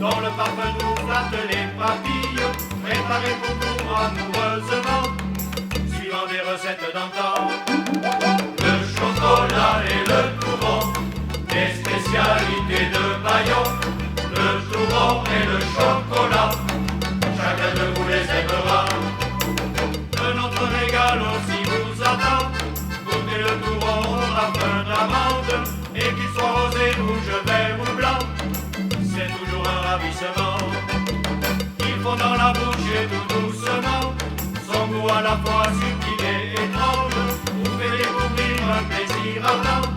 dont le parfum nous flatte les papilles, préparé pour nous amoureusement, suivant des recettes d'antan. Le chocolat et le touron, des spécialités de Bayon. Le touron et le chocolat, chacun de vous les aimera. Que notre régal aussi vous attend, goûtez le touron au parfum d'amande, et qu'il soit rosé, rouge, vert ou blanc, c'est toujours un ravissement. Il fond dans la bouche et tout doucement, son goût à la fois subtil et étrange, vous fait découvrir un plaisir ardent.